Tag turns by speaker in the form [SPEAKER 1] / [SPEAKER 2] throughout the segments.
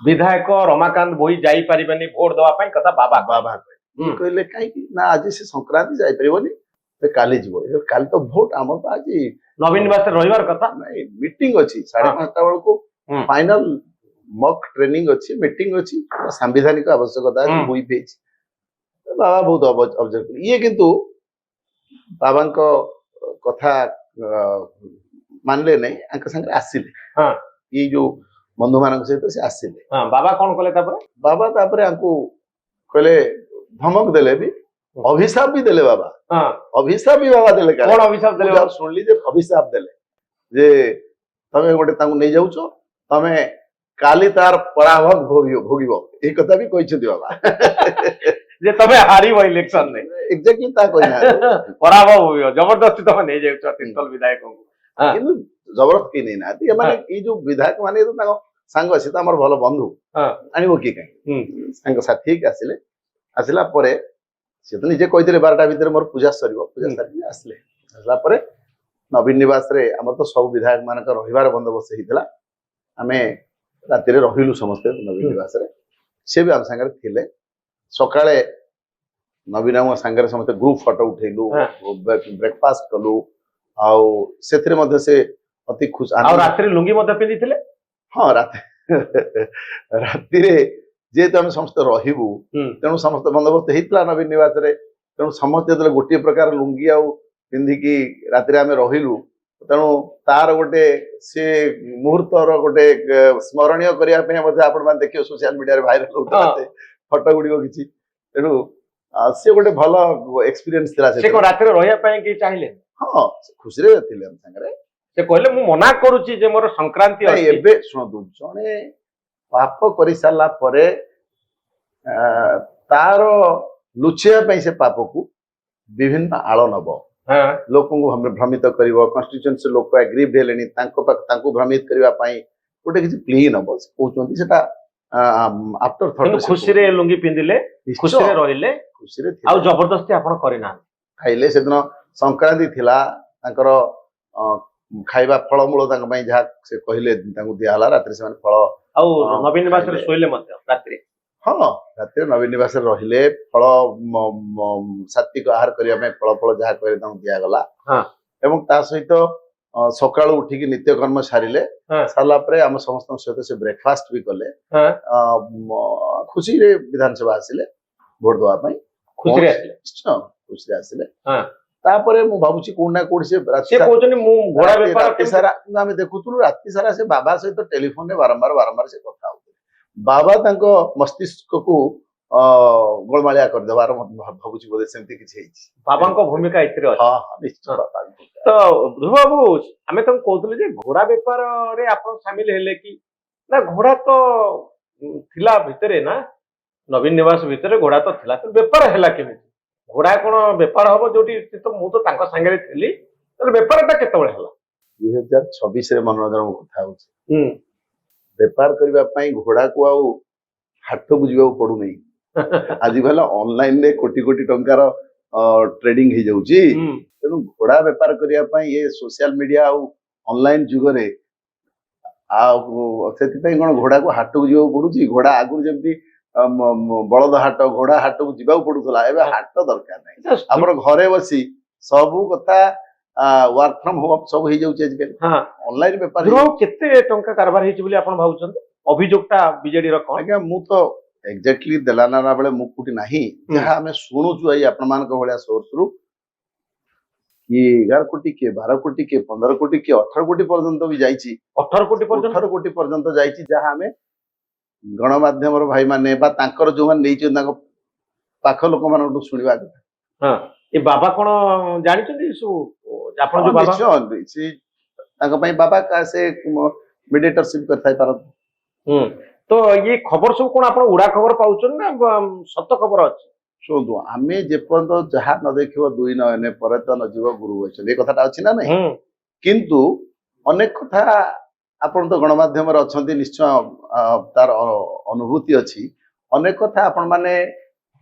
[SPEAKER 1] विधायक रमाकांत भोई जाई परिबेनी वोट दवा पई कथा बाबा
[SPEAKER 2] बाबा कहले कहीं ना आज से संक्रांति जाई परिबोनी तो काली जीवो काली तो भोट आम तो आज
[SPEAKER 1] नवीन निवास रविवार कथा
[SPEAKER 2] नहीं मीटिंग अच्छी 5:30 बेलू फाइनल मॉक ट्रेनिंग अच्छी मीटिंग अच्छी सांविधानिक आवश्यकता है हुई पेज बाबा बहुत ऑब्जर्व ये किंतु बाबा कथा मानले नहीं आंक संगे आसिले
[SPEAKER 1] हां
[SPEAKER 2] ये जो बंधु मान सहित से आसिले
[SPEAKER 1] हां बाबा कौन कले तापर
[SPEAKER 2] बाबा तापर आंकु कहले धमक देले भी अभिशाप भी देले बाबा
[SPEAKER 1] हां
[SPEAKER 2] अभिशाप भी बाबा देले
[SPEAKER 1] कौन अभिशाप देले
[SPEAKER 2] जब सुनली जे अभिशाप देले जे तमे गोटे तांकु नै जाउछो तमे काली तार पराभव भोगिबो ए कथा भी कहिछथि बाबा
[SPEAKER 1] जे तमे हारिबो इलेक्शन ने
[SPEAKER 2] एग्जैक्टली ता कहिना
[SPEAKER 1] पराभव होयो जबरदस्ती तमे नै जाउछो तितल विधायक को हां
[SPEAKER 2] किंतु जबरदस्त की नहीं ना ये माने ये जो विधायक माने तो ताको सांग अछि त हमर भलो बंधु
[SPEAKER 1] हां
[SPEAKER 2] आनिबो की काई सांग साथी के आसिले आसिला परे से तो निजे कहितले 12टा भीतर मोर पूजा सरिबो पूजा सारी आसिले आसला परे नवीन निवास रे हमर तो सब विधायक मान का रहिवार बंदोबस्त हितला हमें राति रे रहिलु समस्त नवीन निवास रे से भी हम संगे थिले सकाळे नवीन हम संगे समस्त ग्रुप फोटो उठेलु ब्रेकफास्ट कलु आउ सेथिरे मध्ये से अति खुश
[SPEAKER 1] आ रात्रि लुंगी मध्ये पिंदी थिले
[SPEAKER 2] हां राति रे जे तो हम समस्त रहिबु तेनु समस्त बंदोबस्त हितला नवीन निवास रे तेनु समस्त जतले गोटे प्रकार लुंगी आउ पिंदी की राति रे हमें रहिलु तेनु तार गोटे से मुहूर्तर गोटे स्मरणीय करिया पे मध्ये आपण मान देखियो सोशल मीडिया रे वायरल होता फोटो गुडी किछि तेनु से गोटे भलो एक्सपीरियंस थिला
[SPEAKER 1] से को राति रे रहिया पय की चाहिए
[SPEAKER 2] हाँ खुशी रे थिले हम संगे
[SPEAKER 1] से कहले मु मना करूची जे मोर संक्रांति अछि
[SPEAKER 2] एबे सुनदु जने पाप करि साला परे तार लुचिया पई से पाप को विभिन्न आलो नबो
[SPEAKER 1] हां
[SPEAKER 2] लोकन को हम भ्रमित करिवो कॉन्स्टिट्यूएंसी लोक एग्री भेलेनी तांको भ्रमित करिवा पई गोटे किछि प्ले नबो कहउचंती सेटा आफ्टर थॉट
[SPEAKER 1] खुशी रे लुंगी पिंदिले खुशी रे रहिले
[SPEAKER 2] खुशी रे
[SPEAKER 1] आ जबरदस्ती आपण करिना
[SPEAKER 2] खाइले सेदिन संक्रांति थिला तांकर खाइबा फलमूल तांक पई जहा से कहले तांको दिया हला रात्रि से फल
[SPEAKER 1] आ नवीन निवास रे सोइले मध्य रात्रि
[SPEAKER 2] हाँ रात्रि नवीन निवास रे रहिले फल सात्विक आहार करिया में फल जहा कहले तांको दिया गला
[SPEAKER 1] हां
[SPEAKER 2] एवं ता सहित सकाळ उठी की नित्य कर्म सारिले साला परे हम समस्त सहित से ब्रेकफास्ट भी कले खुशी रे विधानसभा आसिले वोट दवा पई
[SPEAKER 1] खुशी रे आसिले
[SPEAKER 2] खुशी रे आसिले
[SPEAKER 1] हां
[SPEAKER 2] तापरे मु भाबुची कोन ना कोड से
[SPEAKER 1] से कहउचनी मु घोड़ा व्यापार
[SPEAKER 2] के सारा हम देखुतलु राति सारा से बाबा सहित टेलीफोन रे बारंबार से कथा होते बाबा तांको मस्तिष्क को गोलमालिया कर देबार भाबुची बोले सेमती किछ हेछि
[SPEAKER 1] बाबा को भूमिका इतरे अछि
[SPEAKER 2] हां निश्चित बाबा
[SPEAKER 1] तो ध्रुव बाबू हमें तुम कहतले जे घोड़ा व्यापार रे आपण शामिल हेले कि ना घोड़ा तो थिला भितरे ना नवीन निवास भितरे घोड़ा तो थिला तो व्यापार हैला केमिति घोड़ा कोन व्यापार हबो जोटी तो मु तो तांको संगे थिली तो व्यापारटा केतबळे हला
[SPEAKER 2] 2026 रे मनोरंजन कथा होछि व्यापार करबा पई घोड़ा को आउ हाट को जिबा पडु नै आज भला ऑनलाइन रे कोटी कोटी टंकार ट्रेडिंग ही जाउची तेनु घोड़ा व्यापार करिया पई ये सोशल मीडिया आउ ऑनलाइन जुग रे आ सेति पई कोन घोड़ा को हाट को जिबा पडुची घोड़ा आगु जेमती बलद हाट घोड़ा हाट को जीवा पड़ूला एवं हाट दरकार नहीं हमर घरे बसी सब कथा वर्क फ्रॉम होम सब हो जाउचे
[SPEAKER 1] हां
[SPEAKER 2] ऑनलाइन व्यापार
[SPEAKER 1] केते टंका कारबार हेछि बोली आपण भाउचंत अभियोगटा बीजेडी रो कोन
[SPEAKER 2] आज्ञा मु तो एग्जैक्टली देलाना बेले मु कुटी नाही जहा हमें सुनुचु आई आपण मान को भलिया सोर्स रु कि 11 कोटी के 12 कोटी के 15 कोटी के 18 कोटी पर्यंत भी जाईची
[SPEAKER 1] 18 कोटी
[SPEAKER 2] पर्यंत जाईची जहा हमें गणमाध्यम भाई माने बा तांकर जो मान नै छ पाख लोक मान शुणवा
[SPEAKER 1] हां ए बाबा कोन जानि छथि सु आपण जो बाबा
[SPEAKER 2] से तांका पई बाबा का से मीडिएटरशिप करथाय पारत
[SPEAKER 1] तो ये खबर सब कोन आपण उडा खबर पाउछन ना सत्य खबर अछि
[SPEAKER 2] सुनदु आमे जे पर्यंत जहा न देखिबो दुई नयने परे त न जीव गुरु होछ ए कथाटा अछि ना नै किंतु अनेक कथा आपण तो गणमाध्यम रे अछंती निश्चय तार अनुभूति अछि अनेक कथा आपण माने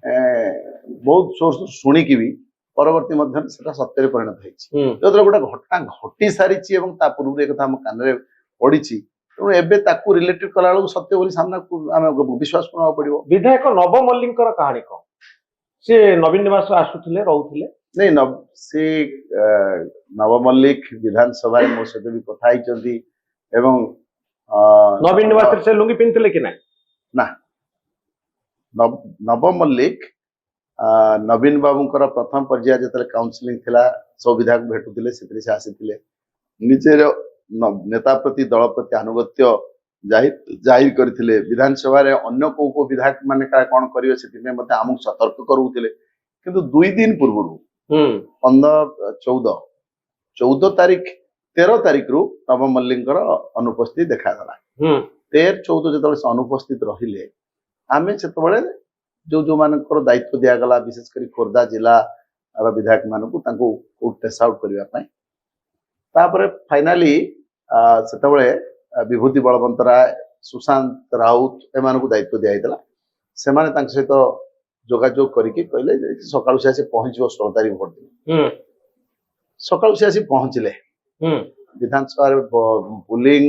[SPEAKER 2] बहुत सोर्स सुनी की भी परवर्ती मध्य सेटा सत्य परिणत होइछि जदर गोटा घटना घटी सारिछि एवं ता पूर्व रे कथा हम कान रे पडिछि ତେଣୁ ଏବେ ତାକୁ ରିଲେଟିଭ କଲା ବେଳକୁ ସତ୍ୟ ବୋଲି ସାମ୍ନାକୁ ଆମେ ବିଶ୍ୱାସ କରିବାକୁ ପଡିବ।
[SPEAKER 1] ବିଧାୟକ ନବ ମଲ୍ଲିକଙ୍କର କାହାଣୀ କଣ? ସେ ନବୀନ ନିବାସ ଆସୁଥିଲେ ରହୁଥିଲେ।
[SPEAKER 2] ନାଇଁ ସେ ନବ ମଲ୍ଲିକ ବିଧାନସଭାରେ ମୋ ସହିତ ବି କଥା ହେଇଛନ୍ତି ଏବଂ
[SPEAKER 1] ନବୀନ ନିବାସରେ ସେ ଲୁଙ୍ଗି ପିନ୍ଧିଥିଲେ କି ନାହିଁ?
[SPEAKER 2] ନା, ନବ ମଲ୍ଲିକ ନବୀନ ବାବୁଙ୍କର ପ୍ରଥମ ପର୍ଯ୍ୟାୟ ଯେତେବେଳେ କାଉନସିଲିଂ ଥିଲା ସବୁ ବିଧାୟକ ଭେଟୁଥିଲେ, ସେଥିରେ ସେ ଆସିଥିଲେ। ନିଜର ନେତା ପ୍ରତି ଦଳ ପ୍ରତି ଆନୁଗତ୍ୟ ଜାହିର କରିଥିଲେ। ବିଧାନସଭାରେ ଅନ୍ୟ କୋଉ କୋଉ ବିଧାୟକ ମାନେ କଣ କରିବେ ସେଥିପାଇଁ ମଧ୍ୟ ଆମକୁ ସତର୍କ କରୁଥିଲେ। କିନ୍ତୁ 2 ଦିନ ପୂର୍ବରୁ 14 ତାରିଖ 13 ତାରିଖରୁ ନବ ମଲ୍ଲିକଙ୍କର ଅନୁପସ୍ଥିତି ଦେଖାଗଲା। 13-14 ଯେତେବେଳେ ସେ ଅନୁପସ୍ଥିତ ରହିଲେ, ଆମେ ସେତେବେଳେ ଯୋଉମାନଙ୍କର ଦାୟିତ୍ୱ ଦିଆଗଲା ବିଶେଷ କରି ଖୋର୍ଦ୍ଧା ଜିଲ୍ଲାର ବିଧାୟକ ମାନଙ୍କୁ ତାଙ୍କୁ ଟେଷ୍ଟ ଆଉଟ୍ କରିବା ପାଇଁ, ତାପରେ ଫାଇନାଲି ସେତେବେଳେ ବିଭୂତି ବଳବନ୍ତରାୟ, ସୁଶାନ୍ତ ରାଉତ ଏମାନଙ୍କୁ ଦାୟିତ୍ୱ ଦିଆଯାଇଥିଲା। ସେମାନେ ତାଙ୍କ ସହିତ ଯୋଗାଯୋଗ କରିକି କହିଲେ ଯେ ସକାଳୁ ସେ ଆସି ପହଞ୍ଚିବ 16 ତାରିଖ ଭୋଟ ଦିନ। ସକାଳୁ ସେ ଆସି ପହଞ୍ଚିଲେ। ବିଧାନସଭାରେ ପୋଲିଂ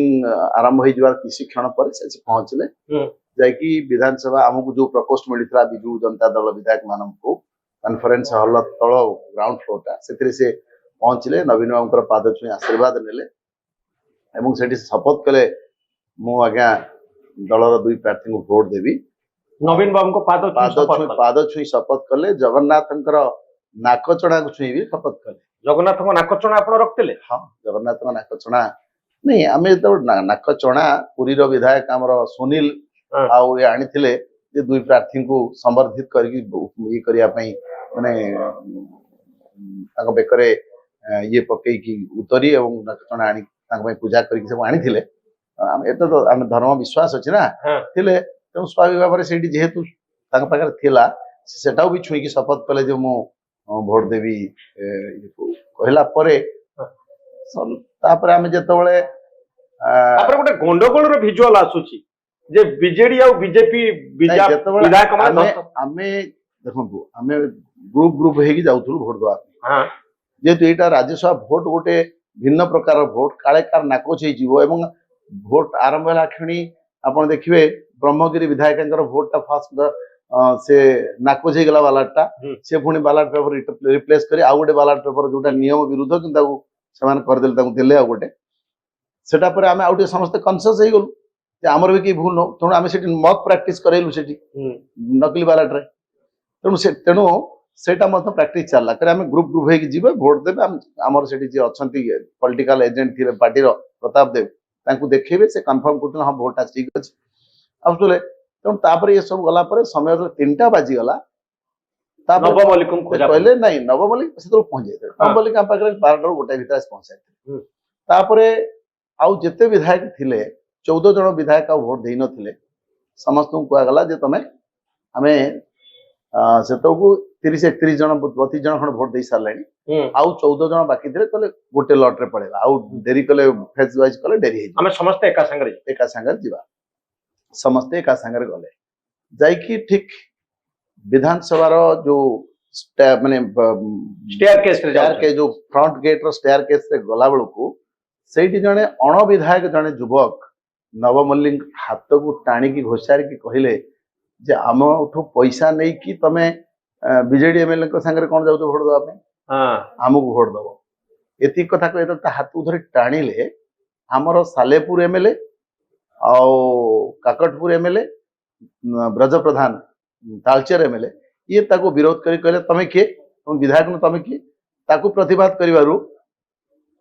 [SPEAKER 2] ଆରମ୍ଭ ହେଇଯିବାର କିଛି କ୍ଷଣ ପରେ ସେ ଆସି ପହଞ୍ଚିଲେ। ଯାଇକି ବିଧାନସଭା ଆମକୁ ଯୋଉ ପ୍ରକୋଷ୍ଠ ମିଳିଥିଲା ବିଜୁ ଜନତା ଦଳ ବିଧାୟକ ମାନଙ୍କୁ କନଫରେନ୍ସ ହଲ ତଳ ଗ୍ରାଉଣ୍ଡ ଫ୍ଲୋରଟା, ସେଥିରେ ସେ ପହଞ୍ଚିଲେ, ନବୀନ ବାବୁଙ୍କର ପାଦ ଛୁଇଁ ଆଶୀର୍ବାଦ ନେଲେ ଏବଂ ସେଠି ଶପଥ କଲେ ମୁଁ ଆଜ୍ଞା ଦଳର 2 ପ୍ରାର୍ଥୀଙ୍କୁ ଭୋଟ ଦେବି।
[SPEAKER 1] ନବୀନ ବାବୁଙ୍କ
[SPEAKER 2] ପାଦ ଛୁଇଁ ଶପଥ କଲେ। ଜଗନ୍ନାଥଙ୍କର ନାକ ଚଣାକୁ ଛୁଇଁ ବି ଶପଥ କଲେ।
[SPEAKER 1] ଜଗନ୍ନାଥଙ୍କ ନାକ ଚଣା ଆପଣ ରଖିଥିଲେ?
[SPEAKER 2] ହଁ, ଜଗନ୍ନାଥଙ୍କ ନାକ ଚଣା ନାଇଁ, ଆମେ ଯେତେବେଳେ ନାକ ଚଣା ପୁରୀର ବିଧାୟକ ଆମର ସୁନୀଲ ଆଉ ଏ ଆଣିଥିଲେ ଯେ 2 ପ୍ରାର୍ଥୀଙ୍କୁ ସମ୍ବର୍ଦ୍ଧିତ କରିକି ଇଏ କରିବା ପାଇଁ, ମାନେ ତାଙ୍କ ବେକରେ ଇଏ ପକେଇକି ଉତ୍ତରୀ ଏବଂ ନାକ ଚଣା ଆଣି ତାଙ୍କ ପାଇଁ ପୂଜା କରିକି ସବୁ ଆଣିଥିଲେ। ଏତେ ତ ଆମେ ଧର୍ମ ବିଶ୍ୱାସ ଅଛି ନା ଥିଲେ, ତେଣୁ ସ୍ୱାଭାବିକ ଭାବରେ ସେଇଠି ଯେହେତୁ ତାଙ୍କ ପାଖରେ ଥିଲା, ସେଟାକୁ ବି ଛୁଇଁକି ଶପଥ କଲେ ଯେ ମୁଁ ଭୋଟ ଦେବି କହିଲା ପରେ ତାପରେ ଆମେ ଯେତେବେଳେ
[SPEAKER 1] ତାପରେ ଗୋଟେ ଗଣ୍ଡଗୋଳର ଭିଜୁଆଲ ଆସୁଛି ଯେ ବିଜେଡି ଆଉ ବିଜେପି ବିଧାୟକ
[SPEAKER 2] ଆମେ ଦେଖନ୍ତୁ ଆମେ ଗ୍ରୁପ ହେଇକି ଯାଉଥିଲୁ ଭୋଟ ଦେବା ପାଇଁ। ଯେହେତୁ ଏଇଟା ରାଜ୍ୟସଭା ଭୋଟ ଗୋଟେ ଭିନ୍ନ ପ୍ରକାର ଭୋଟ, କାଳେ କାର ନାକଚ ହେଇଯିବ ଏବଂ ଭୋଟ ଆରମ୍ଭ ହେଲା କ୍ଷଣି ଆପଣ ଦେଖିବେ ବ୍ରହ୍ମଗିରି ବିଧାୟକଙ୍କର ଭୋଟଟା ଫାଷ୍ଟ ସେ ନାକଚ ହେଇଗଲା ବାଲାଟଟା, ସେ ପୁଣି ବାଲାଟ ପେପର ରିପ୍ଲେସ କରି ଆଉ ଗୋଟେ ବାଲାଟ ପେପର ଯୋଉଟା ନିୟମ ବିରୁଦ୍ଧ କିନ୍ତୁ ତାକୁ ସେମାନେ କରିଦେଲେ, ତାଙ୍କୁ ଦେଲେ ଆଉ ଗୋଟେ। ସେଟା ପରେ ଆମେ ଆଉ ଟିକେ ସମସ୍ତେ କନସିୟସ ହେଇଗଲୁ ଯେ ଆମର ବି କେହି ଭୁଲ ନଉ, ତେଣୁ ଆମେ ସେଠି ମକ୍ ପ୍ରାକ୍ଟିସ କରେଇଲୁ ସେଠି ନକଲି ବାଲାଟରେ। ତେଣୁ ସେଇଟା ମଧ୍ୟ ପ୍ରାକ୍ଟିସ ଚାଲିଲା କାରଣ ଆମେ ଗ୍ରୁପ ହେଇକି ଯିବେ ଭୋଟ ଦେବେ। ଆମର ସେଠି ଯିଏ ଅଛନ୍ତି ପଲିଟିକାଲ ଏଜେଣ୍ଟ ଥିବେ ପାର୍ଟିର ପ୍ରତାପ ଦେବ, ତାଙ୍କୁ ଦେଖେଇବେ, ସେ କନଫର୍ମ କରୁଥିଲେ ହଁ ଭୋଟଟା ଠିକ ଅଛି ଆସୁଥିଲେ। ତେଣୁ ତାପରେ ଏ ସବୁ ଗଲା ପରେ ସମୟ 3ଟା ବାଜିଗଲା, ତାପରେ କହିଲେ ନାଇଁ ନବ ମଲ୍ଲିକ ସେତେବେଳେ ପହଞ୍ଚି ଯାଇଥିଲେ। ନବ ମଲ୍ଲିକ ଆମ ପାଖରେ 12ଟାରୁ 1ଟା ଭିତରେ ଆସି ପହଞ୍ଚି ଯାଇଥିଲେ। ତାପରେ ଆଉ ଯେତେ ବିଧାୟକ ଥିଲେ 14 ଜଣ ବିଧାୟକ ଆଉ ଭୋଟ ଦେଇନଥିଲେ, ସମସ୍ତଙ୍କୁ କୁହାଗଲା ଯେ ତମେ ଆମେ ସେତେବେଳକୁ 30-31 ଜଣ 32 ଜଣ ଖଣ୍ଡେ ଭୋଟ ଦେଇ ସାରିଲେଣି, ଆଉ 14 ଜଣ ବାକି ଥିଲେ, କହିଲେ ଗୋଟେ ଲଟରେ ପଳେଇବା, ଆଉ ଡେରି କଲେ ଫେଜ ୱାଇଜ କଲେ ଡେରି ହେଇଯିବ,
[SPEAKER 1] ଆମେ ସମସ୍ତେ ଏକା ସାଙ୍ଗରେ ଯିବା। ସମସ୍ତେ ଏକା ସାଙ୍ଗରେ ଗଲେ, ଯାଇକି ଠିକ ବିଧାନସଭାର ଯୋଉ ମାନେ ଯୋଉ ଫ୍ରଣ୍ଟ ଗେଟ ର ଷ୍ଟେୟାର କେସରେ ଗଲା ବେଳକୁ ସେଇଠି ଜଣେ ଅଣବିଧାୟକ ଜଣେ ଯୁବକ ନବ ମଲ୍ଲିକ ହାତକୁ ଟାଣିକି ଘୋଷାରିକି କହିଲେ ଯେ ଆମଠୁ ପଇସା ନେଇକି ତମେ ବିଜେଡି ଏମଏଲଏଙ୍କ ସାଙ୍ଗରେ କଣ ଯାଉଛ ଭୋଟ ଦେବା ପାଇଁ, ଆମକୁ ଭୋଟ ଦବ। ଏତିକି କଥା କହିଲେ ତା ହାତକୁ ଧରି ଟାଣିଲେ ଆମର ସାଲେପୁର ଏମଏଲଏ ଆଉ କାକଟପୁର ଏମଏଲଏ ବ୍ରଜପ୍ରଧାନ ତାଳଚେର ଏମଏଲଏ ଇଏ ତାକୁ ବିରୋଧ କରି କହିଲେ ତମେ କିଏ, ତମ ବିଧାୟକ ତମେ କିଏ। ତାକୁ ପ୍ରତିବାଦ କରିବାରୁ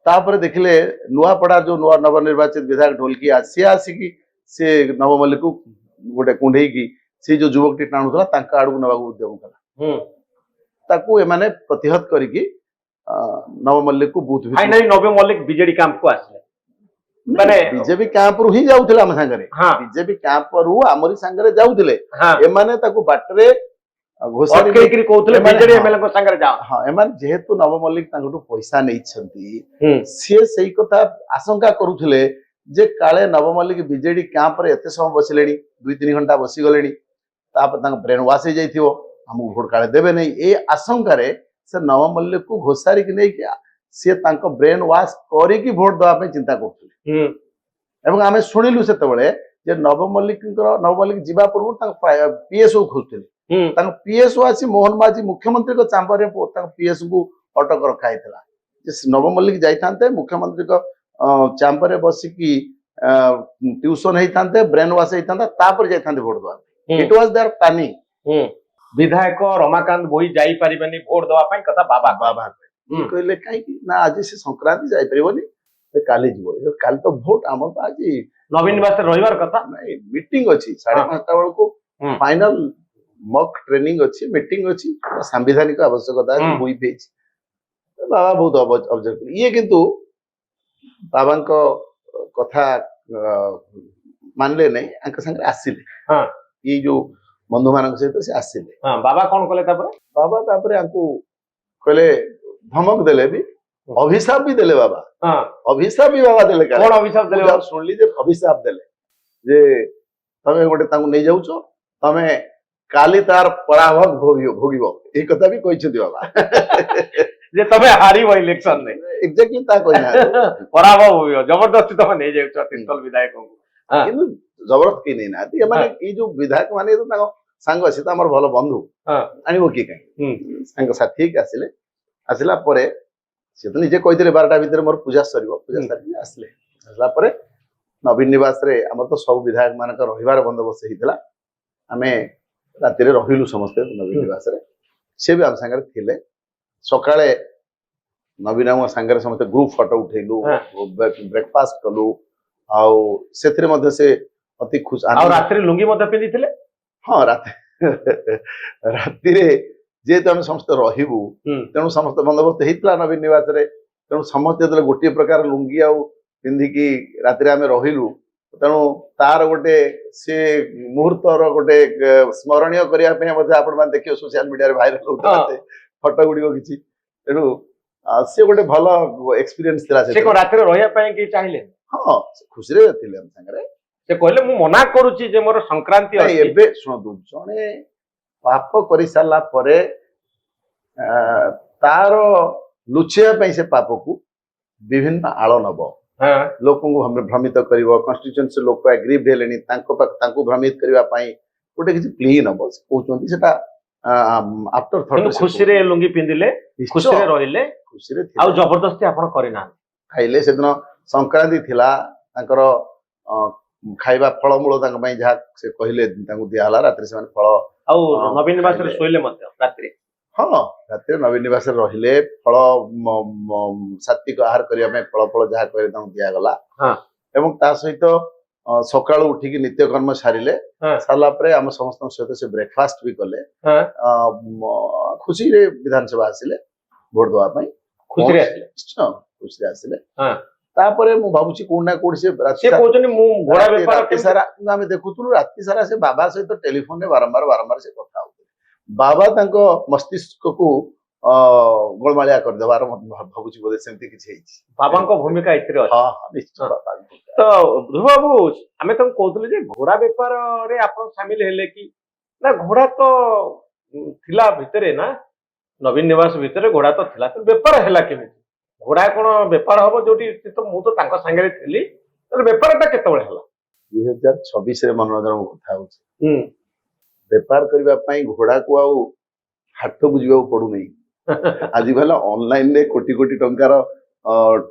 [SPEAKER 1] ତାପରେ ଦେଖିଲେ ନୂଆପଡା ଯୋଉ ନବନିର୍ବାଚିତ ବିଧାୟକ ଢୋଲକି ସିଏ ଆସିକି ସେ ନବ ମଲ୍ଲିକକୁ ଗୋଟେ କୁଣ୍ଢେଇକି ସେ ଯୋଉ ଯୁବକଟି ଟାଣୁଥିଲା ତାଙ୍କ ଆଡକୁ ନେବାକୁ ଉଦ୍ୟମ କଲା। ତାକୁ ଏମାନେ ପ୍ରତିହତ କରିକି ନବ ମଲ୍ଲିକକୁ ବୁଥ ନବ ମଲ୍ଲିକ ବିଜେଡି କ୍ୟାମ୍ପକୁ ଆସିଲେ,
[SPEAKER 2] ମାନେ ବିଜେପି କ୍ୟାମ୍ପରୁ ହିଁ ଯାଉଥିଲେ ଆମ ସାଙ୍ଗରେ, ବିଜେପି କ୍ୟାମ୍ପରୁ ଆମରି ସାଙ୍ଗରେ ଯାଉଥିଲେ। ଏମାନେ ତାକୁ ବାଟରେ ଏମାନେ ଯେହେତୁ ନବ ମଲ୍ଲିକ ତାଙ୍କଠୁ ପଇସା ନେଇଛନ୍ତି, ସିଏ ସେଇ କଥା ଆଶଙ୍କା କରୁଥିଲେ ଯେ କାଳେ ନବ ମଲ୍ଲିକ ବିଜେଡି କ୍ୟାମ୍ପରେ ଏତେ ସମୟ ବସିଲେଣି, 2-3 ଘଣ୍ଟା ବସିଗଲେଣି, ତାପରେ ତାଙ୍କ ବ୍ରେନ ୱାଶ ହେଇଯାଇଥିବ, ଆମକୁ ଭୋଟ କାଳେ ଦେବେ ନାହିଁ, ଏଇ ଆଶଙ୍କାରେ ସେ ନବ ମଲ୍ଲିକକୁ ଘୋଷାରିକି ନେଇକି ସିଏ ତାଙ୍କ ବ୍ରେନ ୱାଶ କରିକି ଭୋଟ ଦେବା ପାଇଁ ଚିନ୍ତା କରୁଥିଲେ। ଏବଂ ଆମେ ଶୁଣିଲୁ ସେତେବେଳେ ଯେ ନବ ମଲ୍ଲିକ ଯିବା ପୂର୍ବରୁ ତାଙ୍କ ପିଏସ୍ଓ ଖୋଜୁଥିଲେ। ତାଙ୍କ ପିଏସ୍ଓ ଆସି ମୋହନ ମାଝୀ ମୁଖ୍ୟମନ୍ତ୍ରୀଙ୍କ ଚାମ୍ବରରେ ତାଙ୍କ ପିଏସ୍ କୁ ଅଟକ ରଖା ହେଇଥିଲା ଯେ ନବ ମଲ୍ଲିକ ଯାଇଥାନ୍ତେ ମୁଖ୍ୟମନ୍ତ୍ରୀଙ୍କ ଚାମ୍ବରରେ ବସିକି ଟ୍ୟୁସନ ହେଇଥାନ୍ତେ, ବ୍ରେନ ୱାଶ ହେଇଥାନ୍ତା, ତାପରେ ଯାଇଥାନ୍ତେ ଭୋଟ ଦେବା। ଇଟ୍ ୱାଜ देयर ପ୍ଲାନିଂ।
[SPEAKER 1] ବିଧାୟକ ରମାକାନ୍ତ ଭୋଇ ଯାଇପାରିବେନି ଭୋଟ ଦେବା ପାଇଁ କଥା ବାବା
[SPEAKER 2] କହିଲେ କାହିଁକି ନା ଆଜି ସେ ସଂକ୍ରାନ୍ତି ଯାଇପାରିବନି, କାଲି ଯିବ। କାଲି ତ ଭୋଟ, ଆମର ତ ଆଜି
[SPEAKER 1] ନବୀନ ନିବାସରେ ରହିବାର କଥା।
[SPEAKER 2] ନାଇଁ, ମିଟିଂ ଅଛି 5:30 ବେଳକୁ, ଫାଇନାଲ ମକ୍ ଟ୍ରେନିଂ ଅଛି, ମିଟିଂ ଅଛି, ସାମ୍ବିଧାନିକ ଆବଶ୍ୟକତା ଅଛି, ହୁଇପ୍ ହେଇଛି। ବାବା ବହୁତ ଅବଜର୍ଭ କଲେ। ଇଏ କିନ୍ତୁ ବାବାଙ୍କ କଥା ମାନିଲେ ନାହିଁ, ଆଙ୍କ ସାଙ୍ଗରେ ଆସିଲେ। ଏଇ ଯୋଉ ବନ୍ଧୁ ମାନଙ୍କ ସହିତ ସେ ଆସିଲେ।
[SPEAKER 1] ବାବା କଣ କଲେ ତାପରେ?
[SPEAKER 2] ବାବା ତାପରେ ଆଙ୍କୁ କହିଲେ, ଧମକ ଦେଲେ ବି, ଅଭିଶାପ ବି ଦେଲେ ବାବା। ଅଭିଶାପ ବି ବାବା ଦେଲେ।
[SPEAKER 1] କଣ ଅଭିଶାପ ଦେଲେ?
[SPEAKER 2] ଶୁଣିଲି ଯେ ଅଭିଶାପ ଦେଲେ ଯେ ତମେ ଗୋଟେ ତାଙ୍କୁ ନେଇଯାଉଛ, ତମେ କାଲି ତାର ପରାଭବ ଭୋଗିବ। ଏଇ କଥା ବି କହିଛନ୍ତି ବାବା।
[SPEAKER 1] ଯେ ତମେ ହାରିବ ଇଲେକ୍ସନ ରେ।
[SPEAKER 2] ଏକ୍ଜାକ୍ଟଲି ତା କହିନାହାନ୍ତି,
[SPEAKER 1] ପରାଭବ ଭୋଗିବ, ଜବରଦସ୍ତି ତମେ ନେଇଯାଉଛ ତିର୍ତ୍ତୋଲ ବିଧାୟକଙ୍କୁ।
[SPEAKER 2] କିନ୍ତୁ ଜବରଦସ୍ତ କେହି ନେଇନାହାନ୍ତି। ଏମାନେ ଏଇ ଯୋଉ ବିଧାୟକ ମାନେ ତାଙ୍କ ସାଙ୍ଗ, ସେ ତ ଆମର ଭଲ ବନ୍ଧୁ, ଆଣିବ କିଏ କାହିଁକି, ସାଙ୍ଗ ସାଥି ହେଇକି ଆସିଲେ। ଆସିଲା ପରେ ସେ ତ ନିଜେ କହିଥିଲେ 12ଟା ଭିତରେ ମୋର ପୂଜା ସରିବ। ପୂଜା ସାରିକି ଆସିଲେ। ଆସିଲା ପରେ ନବୀନ ନିବାସରେ ଆମର ତ ସବୁ ବିଧାୟକ ମାନଙ୍କ ରହିବାର ବନ୍ଦୋବସ୍ତ ହେଇଥିଲା। ଆମେ ରାତିରେ ରହିଲୁ ସମସ୍ତେ ନବୀନ ନିବାସରେ। ସେ ବି ଆମ ସାଙ୍ଗରେ ଥିଲେ। ସକାଳେ ନବୀନଙ୍କ ସାଙ୍ଗରେ ସମସ୍ତେ ଗ୍ରୁପ ଫଟୋ ଉଠେଇଲୁ, ବ୍ରେକଫାଷ୍ଟ କଲୁ, ଆଉ ସେଥିରେ ମଧ୍ୟ ସେ ଅତି ଖୁସି।
[SPEAKER 1] ଆଉ ରାତିରେ ଲୁଙ୍ଗି ମଧ୍ୟ ପିନ୍ଧିଥିଲେ?
[SPEAKER 2] ହଁ, ରାତିରେ ଯେହେତୁ ଆମେ ସମସ୍ତେ ରହିବୁ, ତେଣୁ ସମସ୍ତ ବନ୍ଦୋବସ୍ତ ହେଇଥିଲା ନବୀନ ନିବାସରେ। ତେଣୁ ସମସ୍ତେ ଯେତେବେଳେ ଗୋଟିଏ ପ୍ରକାର ଲୁଙ୍ଗି ଆଉ ପିନ୍ଧିକି ରାତିରେ ଆମେ ରହିଲୁ, ତେଣୁ ତାର ଗୋଟେ ସେ ମୁହୂର୍ତ୍ତର ଗୋଟେ ସ୍ମରଣୀୟ କରିବା ପାଇଁ ମଧ୍ୟ ଆପଣ ମାନେ ଦେଖିବେ ସୋସିଆଲ ମିଡିଆରେ ଭାଇରାଲ ହଉଥିଲା ସେ ଫଟୋ ଗୁଡିକ କିଛି। ତେଣୁ ସେ ଗୋଟେ ଭଲ ଏକ୍ସପିରିଏନ୍ସ ଥିଲା।
[SPEAKER 1] ସେ ରାତିରେ ରହିବା ପାଇଁ କେହି ଚାହିଁଲେ?
[SPEAKER 2] ହଁ, ସେ ଖୁସିରେ ଥିଲେ ଆମ ସାଙ୍ଗରେ।
[SPEAKER 1] ସେ କହିଲେ ମୁଁ ମନା କରୁଛି ଯେ ମୋର ସଂକ୍ରାନ୍ତି ଅଛି।
[SPEAKER 2] ଏବେ ଶୁଣନ୍ତୁ, ଜଣେ ପାପ କରିସାରିଲା ପରେ ତାର ଲୁଚେଇବା ପାଇଁ ସେ ପାପକୁ ବିଭିନ୍ନ ଆଳ ନବ, ଲୋକଙ୍କୁ ଭ୍ରମିତ କରିବ। କନଷ୍ଟିଚ୍ୟୁଏନ୍ସି ଲୋକ ଆଗ୍ରିଭ୍ ହେଲେଣି, ତାଙ୍କୁ ଭ୍ରମିତ କରିବା ପାଇଁ ଗୋଟେ କିଛି ପ୍ଲି ନବ। ସେ କହୁଛନ୍ତି ସେଟା ଆଫ୍ଟର ଥଟ୍।
[SPEAKER 1] ଖୁସିରେ ଲୁଙ୍ଗି ପିନ୍ଧିଲେ, ଖୁସିରେ ରହିଲେ,
[SPEAKER 2] ଖୁସିରେ
[SPEAKER 1] ଆଉ ଜବରଦସ୍ତି ଆପଣ କରିନାହାନ୍ତି।
[SPEAKER 2] ଖାଇଲେ। ସେଦିନ ସଂକ୍ରାନ୍ତି ଥିଲା, ତାଙ୍କର ଖାଇବା ଫଳମୂଳ ତାଙ୍କ ପାଇଁ ଯାହା ସେ କହିଲେ ତାଙ୍କୁ ଦିଆହେଲା। ରାତିରେ ସେମାନେ ଫଳ।
[SPEAKER 1] ଆଉ ନବୀନ ନିବାସରେ ଶୋଇଲେ ମଧ୍ୟ ରାତିରେ?
[SPEAKER 2] ହଁ, ରାତିରେ ନବୀନ ନିବାସରେ ରହିଲେ। ଫଳ ସାତ୍ବିକ ଆହାର କରିବା ପାଇଁ ଫଳ ଯାହା କହିଲେ ତାଙ୍କୁ ଦିଆଗଲା। ଏବଂ ତା ସହିତ ସକାଳୁ ଉଠିକି ନିତ୍ୟକର୍ମ ସାରିଲେ। ସାରିଲା ପରେ ଆମ ସମସ୍ତଙ୍କ ସହିତ ସେ ବ୍ରେକଫାଷ୍ଟ ବି କଲେ। ଖୁସିରେ ବିଧାନସଭା ଆସିଲେ ଭୋଟ ଦେବା ପାଇଁ। ଖୁସିରେ ଆସିଲେ। ତାପରେ ମୁଁ ଭାବୁଛି କୋଉଠି ନା କୋଉଠି ସେ କହୁଛନ୍ତି ମୁଁ ଘୋଡା ବେପାର ରାତି ସାରା ଆମେ ଦେଖୁଥିଲୁ, ରାତି ସାରା ସେ ବାବା ସହିତ ଟେଲିଫୋନରେ ବାରମ୍ବାର ସେ କଥା ହଉଥିଲେ। ବାବା ତାଙ୍କ ମସ୍ତିଷ୍କକୁ ଗୋଳମାଳିଆ କରିଦେବାର ଭାବୁଛି, ବୋଧେ ସେମିତି କିଛି ହେଇଛି।
[SPEAKER 1] ବାବାଙ୍କ ଭୂମିକା ଏଥିରେ ଅଛି।
[SPEAKER 2] ନିଶ୍ଚୟ।
[SPEAKER 1] ତ ଧ୍ରୁବ ବାବୁ, ଆମେ ତାଙ୍କୁ କହୁଥିଲୁ ଯେ ଘୋଡା ବେପାରରେ ଆପଣ ସାମିଲ ହେଲେ କି ନା? ଘୋଡା ତ ଥିଲା ଭିତରେ ନା, ନବୀନ ନିବାସ ଭିତରେ ଘୋଡା ତ ଥିଲା, କିନ୍ତୁ ବେପାର ହେଲା କେମିତି? ଘୋଡା କଣ ବେପାର ହବ ଯୋଉଠି? ମୁଁ ତ ତାଙ୍କ ସାଙ୍ଗରେ ଥିଲି, ବେପାରଟା କେତେବେଳେ ହେଲା?
[SPEAKER 2] 2026ରେ ମନୋରଞ୍ଜନ କଥା ହଉଛି। ବେପାର କରିବା ପାଇଁ ଘୋଡାକୁ ଆଉ ହାଟକୁ ଯିବାକୁ ପଡୁନାହିଁ। ଆଜି ଭଲ ଅନଲାଇନରେ କୋଟି କୋଟି ଟଙ୍କାର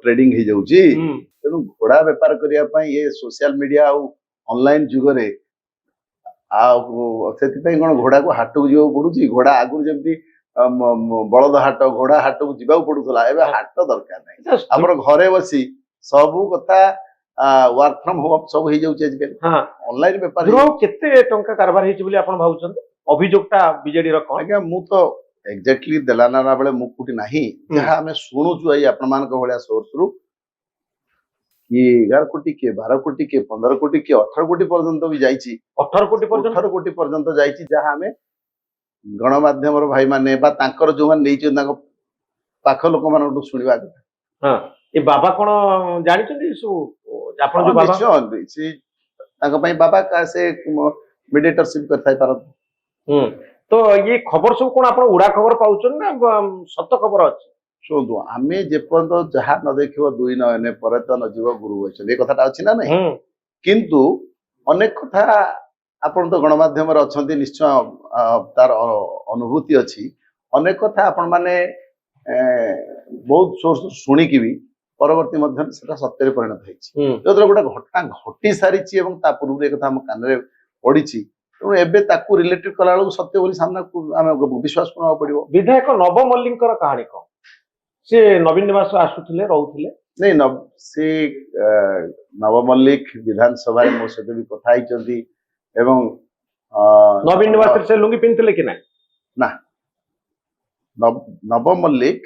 [SPEAKER 2] ଟ୍ରେଡିଂ ହେଇଯାଉଛି। ତେଣୁ ଘୋଡା ବେପାର କରିବା ପାଇଁ ଏ ସୋସିଆଲ ମିଡିଆ ଆଉ ଅନଲାଇନ ଯୁଗରେ ଆଉ ସେଥିପାଇଁ କଣ ଘୋଡାକୁ ହାଟକୁ ଯିବାକୁ ପଡୁଛି? ଘୋଡା ଆଗରୁ ଯେମିତି ବଳଦ ହାଟ, ଘୋଡା ହାଟକୁ ଯିବାକୁ ପଡୁଥିଲା, ଏବେ ହାଟ ଦରକାର ନାହିଁ। ଆମର ଘରେ ବସି ସବୁ କଥା ୱାର୍କ ଫ୍ରମ ହୋମ ସବୁ ହେଇଯାଉଛି ଆଜିକାଲି। ଅନଲାଇନ ବେପାର।
[SPEAKER 1] କେତେ ଟଙ୍କା କାରବାର ହେଇଛି ବୋଲି ଆପଣ ଭାବୁଛନ୍ତି? ଅଭିଯୋଗଟା ବିଜେଡିର କଣ?
[SPEAKER 2] ଆଜ୍ଞା, ମୁଁ ତ ଏକ୍ଜାକ୍ଟଲି ଦେଲାନା ବେଳେ ମୁଁ କୋଉଠି ନାହିଁ। ଯାହା ଆମେ ଶୁଣୁଛୁ ଏଇ ଆପଣମାନଙ୍କ ଭଳିଆ ସୋର୍ସରୁ, କିଏ 11 କୋଟି, କିଏ 12 କୋଟି, କିଏ 15 କୋଟି, କିଏ 18 କୋଟି ପର୍ଯ୍ୟନ୍ତ ବି ଯାଇଛି।
[SPEAKER 1] 18 କୋଟି
[SPEAKER 2] ପର୍ଯ୍ୟନ୍ତ ଯାଇଛି, ଯାହା ଆମେ ଗଣମାଧ୍ୟମର ଭାଇମାନେ ବା ତାଙ୍କର ଯୋଉମାନେ ନେଇଛନ୍ତି ତାଙ୍କ ପାଖ ଲୋକମାନଙ୍କଠୁ ଶୁଣିବା କଥା।
[SPEAKER 1] ଏ ବାବା କଣ ଜାଣିଛନ୍ତି ସବୁ? ଆପଣ ଯୋଉ ବାବା,
[SPEAKER 2] ତାଙ୍କ ପାଇଁ ବାବା ସେ ମିଡିଏଟରସିପ କରିଥାଇ ପାରନ୍ତି।
[SPEAKER 1] ତ ଇଏ ଖବର ସବୁ କଣ ଆପଣ ଉଡା ଖବର ପାଉଛନ୍ତି ନା ସତ ଖବର ଅଛି?
[SPEAKER 2] ଶୁଣନ୍ତୁ ଆମେ ଯେପର୍ଯ୍ୟନ୍ତ ଯାହା ନ ଦେଖିବ ଦୁଇ ନୟନେ ପରେ ତ ନ ଯିବ ଗୁରୁ ଅଛନ୍ତି ଏ କଥାଟା ଅଛି ନା ନାହିଁ। କିନ୍ତୁ ଅନେକ କଥା ଆପଣ ତ ଗଣମାଧ୍ୟମରେ ଅଛନ୍ତି ନିଶ୍ଚୟ ତାର ଅନୁଭୂତି ଅଛି। ଅନେକ କଥା ଆପଣ ମାନେ ବହୁତ ସୋର୍ସ ଶୁଣିକି ବି ପରବର୍ତ୍ତୀ ମଧ୍ୟରେ ସେଟା ସତ୍ୟରେ ପରିଣତ ହେଇଛି। ଯେତେବେଳେ ଗୋଟେ ଘଟଣା ଘଟି ସାରିଛି ଏବଂ ତା ପୂର୍ବରୁ ଏ କଥା ଆମ କାନରେ ପଡିଛି, ତେଣୁ ଏବେ ତାକୁ ରିଲେଟେଡ୍ କଲା ବେଳକୁ ସତ୍ୟ ବୋଲି ସାମ୍ନାକୁ ଆମେ ବିଶ୍ୱାସ କରିବାକୁ ପଡିବ।
[SPEAKER 1] ବିଧାୟକ ନବ ମଲ୍ଲିକଙ୍କର କାହାଣୀ କଣ? ସେ ନବୀନ ନିବାସ ଆସୁଥିଲେ ରହୁଥିଲେ?
[SPEAKER 2] ନାଇଁ ସେ ନବ ମଲ୍ଲିକ ବିଧାନସଭାରେ ମୋ ସହିତ ବି କଥା ହେଇଛନ୍ତି ଏବଂ
[SPEAKER 1] ନବୀନ ନିବାସରେ ସେ ଲୁଙ୍ଗି ପିନ୍ଧିଥିଲେ କି ନାହିଁ?
[SPEAKER 2] ନା, ନବ ମଲ୍ଲିକ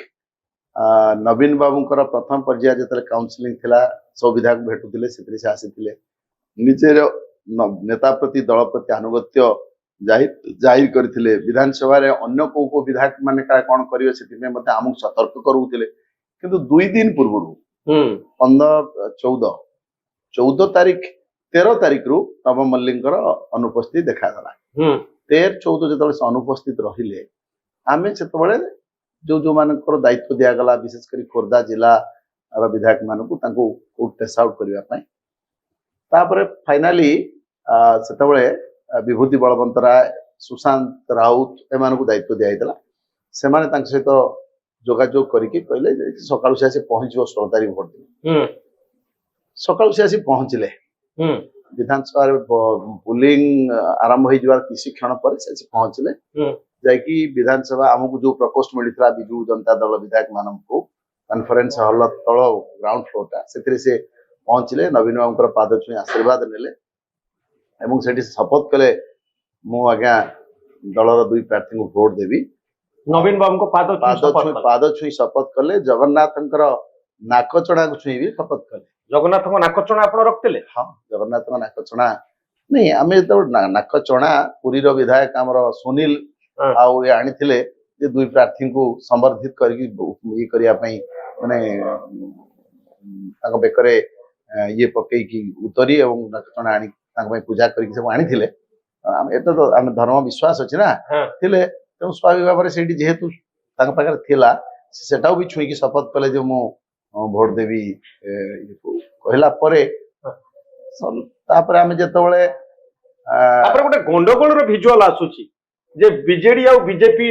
[SPEAKER 2] ନବୀନ ବାବୁଙ୍କର ପ୍ରଥମ ପର୍ଯ୍ୟାୟ ଯେତେବେଳେ କାଉନସିଲିଂ ଥିଲା ସବୁ ବିଧାୟକ ଭେଟୁଥିଲେ, ସେଥିରେ ସେ ଆସିଥିଲେ। ନିଜର ନେତା ପ୍ରତି ଦଳ ପ୍ରତି ଆନୁଗତ୍ୟ ଜାହିର କରିଥିଲେ। ବିଧାନସଭାରେ ଅନ୍ୟ କୋଉ କୋଉ ବିଧାୟକ ମାନେ କଣ କରିବେ ସେଥିପାଇଁ ମଧ୍ୟ ଆମକୁ ସତର୍କ କରୁଥିଲେ। କିନ୍ତୁ 2 ଦିନ ପୂର୍ବରୁ 14 ତାରିଖ 13 ତାରିଖରୁ ନବ ମଲ୍ଲିକଙ୍କର ଅନୁପସ୍ଥିତି ଦେଖାଗଲା। 13-14 ଯେତେବେଳେ ସେ ଅନୁପସ୍ଥିତ ରହିଲେ, ଆମେ ସେତେବେଳେ ଯୋଉମାନଙ୍କର ଦାୟିତ୍ୱ ଦିଆଗଲା ବିଶେଷ କରି ଖୋର୍ଦ୍ଧା ଜିଲ୍ଲାର ବିଧାୟକ ମାନଙ୍କୁ ତାଙ୍କୁ ଟେସ୍ ଆଉଟ୍ କରିବା ପାଇଁ, ତାପରେ ଫାଇନାଲି ସେତେବେଳେ ବିଭୂତି ବଳବନ୍ତ ରାୟ, ସୁଶାନ୍ତ ରାଉତ ଏମାନଙ୍କୁ ଦାୟିତ୍ୱ ଦିଆଯାଇଥିଲା। ସେମାନେ ତାଙ୍କ ସହିତ ଯୋଗାଯୋଗ କରିକି କହିଲେ ଯେ ସକାଳୁ ସେ ଆସି ପହଞ୍ଚିବ 16 ତାରିଖ ଭୋଟ ଦିନ। ସକାଳୁ ସେ ଆସି ପହଞ୍ଚିଲେ। ବିଧାନସଭାରେ ପୋଲିଂ ଆରମ୍ଭ ହେଇଯିବାର କିଛି କ୍ଷଣ ପରେ ସେ ଆସି ପହଞ୍ଚିଲେ। ଯାଇକି ବିଧାନସଭା ଆମକୁ ଯୋଉ ପ୍ରପୋଷ୍ଟ ମିଳିଥିଲା ବିଜୁ ଜନତା ଦଳ ବିଧାୟକ ମାନଙ୍କୁ କନଫରେନ୍ସ ହଲ ତଳ ଗ୍ରାଉଣ୍ଡ ଫ୍ଲୋରଟା, ସେଥିରେ ସେ ପହଞ୍ଚିଲେ। ନବୀନ ବାବୁଙ୍କର ପାଦ ଛୁଇଁ ଆଶୀର୍ବାଦ ନେଲେ ଏବଂ ସେଠି ଶପଥ କଲେ ମୁଁ ଆଜ୍ଞା ଦଳର 2 ପ୍ରାର୍ଥୀଙ୍କୁ ଭୋଟ ଦେବି।
[SPEAKER 1] ନବୀନ ବାବୁଙ୍କ
[SPEAKER 2] ପାଦ ଛୁଇଁ ଶପଥ କଲେ। ଜଗନ୍ନାଥଙ୍କର ନାକଚଣାକୁ ଛୁଇଁ ବି ଶପଥ କଲେ।
[SPEAKER 1] ଜଗନ୍ନାଥଙ୍କ ନାକଚଣା ଆପଣ ରଖିଥିଲେ?
[SPEAKER 2] ହଁ, ଜଗନ୍ନାଥଙ୍କ ନାକଚଣା ନାଇଁ, ଆମେ ଯେତେବେଳେ ନାକଚଣା ପୁରୀର ବିଧାୟକ ଆମର ସୁନୀଲ ଆଉ ଏ ଆଣିଥିଲେ ଯେ 2 ପ୍ରାର୍ଥୀଙ୍କୁ ସମ୍ବର୍ଦ୍ଧିତ କରିକି ଇଏ କରିବା ପାଇଁ, ମାନେ ତାଙ୍କ ବେକରେ ଇଏ ପକେଇକି ଉତ୍ତରୀ ଏବଂ ନାକଚଣା ଆଣି ତାଙ୍କ ପାଇଁ ପୂଜା କରିକି ସବୁ ଆଣିଥିଲେ। ଏତେ ତ ଆମେ ଧର୍ମ ବିଶ୍ୱାସ ଅଛି ନା ଥିଲେ, ତେଣୁ ସ୍ୱାଭାବିକ ଭାବରେ ସେଇଠି ଯେହେତୁ ତାଙ୍କ ପାଖରେ ଥିଲା, ସେଟାକୁ ବି ଛୁଇଁକି ଶପଥ କଲେ ଯେ ମୁଁ ଭୋଟ ଦେବି କହିଲା ପରେ। ତାପରେ ଆମେ ଯେତେବେଳେ
[SPEAKER 1] ଗୋଟେ ଗଣ୍ଡଗୋଳର ଭିଜୁଆଲ ଆସୁଛି ଯେ ବିଜେଡି ଆଉ ବିଜେପି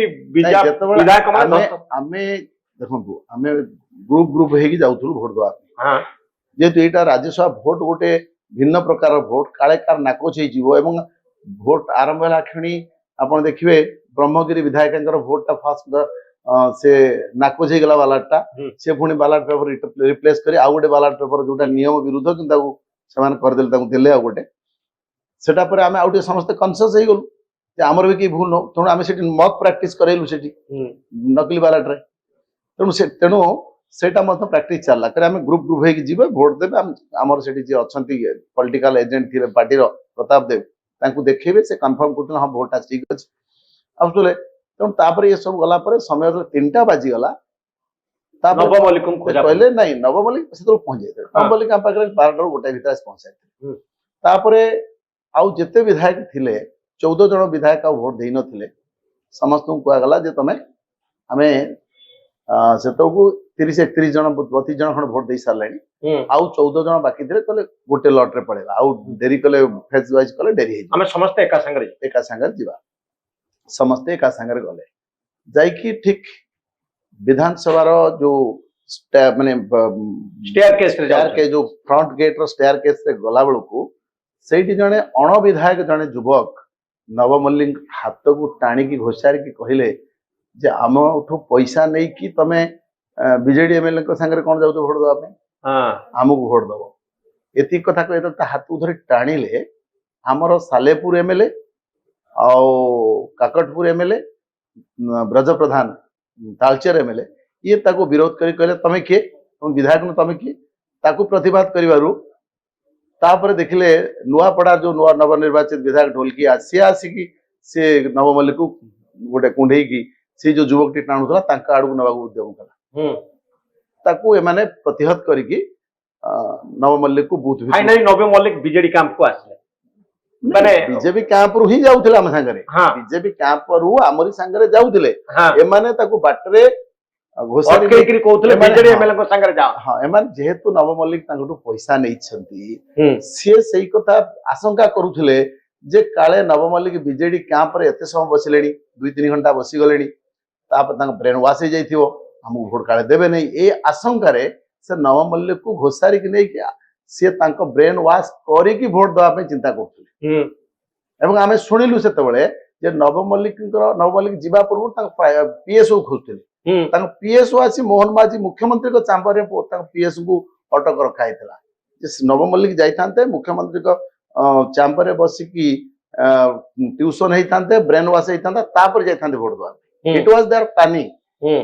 [SPEAKER 2] ଆମେ ଦେଖନ୍ତୁ ଆମେ ଗ୍ରୁପ ହେଇକି ଯାଉଥିଲୁ ଭୋଟ ଦେବା ପାଇଁ। ଯେହେତୁ ଏଇଟା ରାଜ୍ୟସଭା ଭୋଟ ଗୋଟେ ଭିନ୍ନ ପ୍ରକାର ଭୋଟ, କାଳେ କାର ନାକଚ ହେଇଯିବ ଏବଂ ଭୋଟ ଆରମ୍ଭ ହେଲା କ୍ଷଣି ଆପଣ ଦେଖିବେ ବ୍ରହ୍ମଗିରି ବିଧାୟକଙ୍କର ଭୋଟଟା ଫାଷ୍ଟ ସେ ନାକଚ ହେଇଗଲା ବାଲାଟଟା। ସେ ପୁଣି ବାଲାଟ ପେପର ରିପ୍ଲେସ କରି ଆଉ ଗୋଟେ ବାଲାଟ ପେପର ଯୋଉଟା ନିୟମ ବିରୁଦ୍ଧ କିନ୍ତୁ ତାକୁ ସେମାନେ କରିଦେଲେ, ତାଙ୍କୁ ଦେଲେ ଆଉ ଗୋଟେ। ସେଟା ପରେ ଆମେ ଆଉ ଟିକେ ସମସ୍ତେ କନସିୟସ ହେଇଗଲୁ ଯେ ଆମର ବି କି ଭୁଲ ନଉ, ତେଣୁ ଆମେ ସେଠି ମକ୍ ପ୍ରାକ୍ଟିସ କରେଇଲୁ ସେଠି ନକଲି ବାଲାଟରେ। ତେଣୁ ସେଇଟା ମଧ୍ୟ ପ୍ରାକ୍ଟିସ ଚାଲିଲା। ଆମେ ଗ୍ରୁପ ହେଇକି ଯିବେ ଭୋଟ ଦେବେ। ଆମର ସେଠି ଯିଏ ଅଛନ୍ତି ପଲିଟିକାଲ ଏଜେଣ୍ଟ ଥିଲେ ପାର୍ଟିର ପ୍ରତାପ ଦେବ, ତାଙ୍କୁ ଦେଖେଇବେ, ସେ କନଫର୍ମ କରୁଥିଲେ ହଁ ଭୋଟଟା ଠିକ ଅଛି ଆସୁଥିଲେ। ତେଣୁ ତାପରେ ଏସବୁ ଗଲା ପରେ ସମୟ 3ଟା ବାଜିଗଲା, ତାପରେ କହିଲେ ନାଇଁ ନବ ମଲ୍ଲିକ ସେତେବେଳେ ପହଞ୍ଚି ଯାଇଥିଲେ। ନବ ମଲ୍ଲିକ ଆମ ପାଖରେ 12ଟାରୁ 1ଟା ଭିତରେ ଆସି ପହଞ୍ଚାଇଥିଲେ। ତାପରେ ଆଉ ଯେତେ ବିଧାୟକ ଥିଲେ 14 ଜଣ ବିଧାୟକ ଆଉ ଭୋଟ ଦେଇନଥିଲେ, ସମସ୍ତଙ୍କୁ କୁହାଗଲା ଯେ ଆମେ ସେତେବେଳକୁ 30-31 ଜଣ 32 ଜଣ ଖଣ୍ଡେ ଭୋଟ ଦେଇ ସାରିଲେଣି, ଆଉ 14 ଜଣ ବାକି ଥିଲେ, କହିଲେ ଗୋଟେ ଲଟରେ ପଳେଇବା, ଆଉ ଡେରି କଲେ ଫେଜ ୱାଇଜ କଲେ ଡେରି ହେଇଯିବ,
[SPEAKER 1] ଆମେ ସମସ୍ତେ ଏକା ସାଙ୍ଗରେ ଯିବା।
[SPEAKER 2] ସମସ୍ତେ ଏକା ସାଙ୍ଗରେ ଗଲେ। ଯାଇକି ଠିକ ବିଧାନସଭାର ଯୋଉ ମାନେ ଯୋଉ ଫ୍ରଣ୍ଟ ଗେଟ ର ଷ୍ଟେୟାର କେସ ରେ ଗଲା ବେଳକୁ ସେଇଠି ଜଣେ ଅଣବିଧାୟକ ଜଣେ ଯୁବକ ନବ ମଲ୍ଲିକ ହାତକୁ ଟାଣିକି ଘୋଷାରିକି କହିଲେ ଯେ ଆମଠୁ ପଇସା ନେଇକି ତମେ ବିଜେଡି ଏମଏଲଏଙ୍କ ସାଙ୍ଗରେ କଣ ଯାଉଛ ଭୋଟ ଦେବା ପାଇଁ, ଆମକୁ ଭୋଟ ଦବ। ଏତିକି କଥା କହି ତା ହାତକୁ ଧରି ଟାଣିଲେ ଆମର ସାଲେପୁର ଏମଏଲଏ ଆଉ କାକଟପୁର ଏମଏଲଏ ବ୍ରଜ ପ୍ରଧାନ ତାଳଚେର ଏମଏଲଏ ଇଏ ତାକୁ ବିରୋଧ କରି କହିଲେ ତମେ କିଏ, ତମ ବିଧାୟକ ତମେ କିଏ। ତାକୁ ପ୍ରତିବାଦ କରିବାରୁ ତାପରେ ଦେଖିଲେ ନୂଆପଡା ଯୋଉ ନବନିର୍ବାଚିତ ବିଧାୟକ ଢୋଲକିଆ ସିଏ ଆସିକି ସେ ନବ ମଲ୍ଲିକକୁ ଗୋଟେ କୁଣ୍ଢେଇକି ସେ ଯୋଉ ଯୁବକଟି ଟାଣୁଥିଲା ତାଙ୍କ ଆଡକୁ ନେବାକୁ ଉଦ୍ୟମ କଲା। ତାକୁ ଏମାନେ ପ୍ରତିହତ କରିକି ନବ ମଲ୍ଲିକକୁ ବୁଥ
[SPEAKER 1] ନବ ମଲ୍ଲିକ ବିଜେଡି କ୍ୟାମ୍ପକୁ ଆସିଲେ,
[SPEAKER 2] ମାନେ ବିଜେପି କ୍ୟାମ୍ପରୁ ହିଁ ଯାଉଥିଲେ ଆମ ସାଙ୍ଗରେ, ବିଜେପି କ୍ୟାମ୍ପରୁ ଆମରି ସାଙ୍ଗରେ ଯାଉଥିଲେ। ଏମାନେ ତାକୁ ବାଟରେ ଘୋଷାରି
[SPEAKER 1] ଅଟକେଇକିରି କହୁଥିଲେ
[SPEAKER 2] ଏମାନେ-
[SPEAKER 1] ବିଜେଡି
[SPEAKER 2] ହଁ।
[SPEAKER 1] ଏମଏଲଏ ଙ୍କ ସାଙ୍ଗରେ ଯାଅ।
[SPEAKER 2] ହଁ ଏମାନେ ଯେହେତୁ ନବ ମଲ୍ଲିକ ତାଙ୍କଠୁ ପଇସା ନେଇଛନ୍ତି
[SPEAKER 1] ହୁଁ
[SPEAKER 2] ସିଏ ସେଇ କଥା ଆଶଙ୍କା କରୁଥିଲେ ଯେ କାଳେ ନବ ମଲ୍ଲିକ ବିଜେଡି କ୍ୟାମ୍ପରେ ଏତେ ସମୟ ବସିଲେଣି 2-3 ଘଣ୍ଟା ବସିଗଲେଣି ତାପରେ ତାଙ୍କ ବ୍ରେନ ୱାଶ ହେଇଯାଇଥିବ ଆମକୁ ଭୋଟ କାଳେ ଦେବେ ନାହିଁ ଏ ଆଶଙ୍କାରେ ସେ ନବ ମଲ୍ଲିକକୁ ଘୋଷାରିକି ନେଇକି ସିଏ ତାଙ୍କ ବ୍ରେନ ୱାଶ କରିକି ଭୋଟ ଦେବା ପାଇଁ ଚିନ୍ତା କରୁଥିଲେ
[SPEAKER 1] ହୁଁ
[SPEAKER 2] ଏବଂ ଆମେ ଶୁଣିଲୁ ସେତେବେଳେ ଯେ ନବ ମଲ୍ଲିକ ଯିବା ପୂର୍ବରୁ ତାଙ୍କ ପିଏସ୍ଓ ଖୋଜୁଥିଲେ
[SPEAKER 1] ହୁଁ
[SPEAKER 2] ତାଙ୍କ ପିଏସ୍ଓ ଆସି ମୋହନ ମାଝୀ ମୁଖ୍ୟମନ୍ତ୍ରୀଙ୍କ ଚାମ୍ବରରେ ତାଙ୍କ ପିଏସ୍ କୁ ଅଟକ ରଖା ହେଇଥିଲା ଯେ ନବ ମଲ୍ଲିକ ଯାଇଥାନ୍ତେ ମୁଖ୍ୟମନ୍ତ୍ରୀଙ୍କ ଚାମ୍ବରରେ ବସିକି ଟ୍ୟୁସନ ହେଇଥାନ୍ତେ ବ୍ରେନ ୱାଶ ହେଇଥାନ୍ତା ତାପରେ ଯାଇଥାନ୍ତେ ଭୋଟ ଦେବା
[SPEAKER 1] ହୁଁ
[SPEAKER 2] ଇଟ୍ ୱାଜ ଦେୟାର ପ୍ଲାନିଂ
[SPEAKER 1] ହୁଁ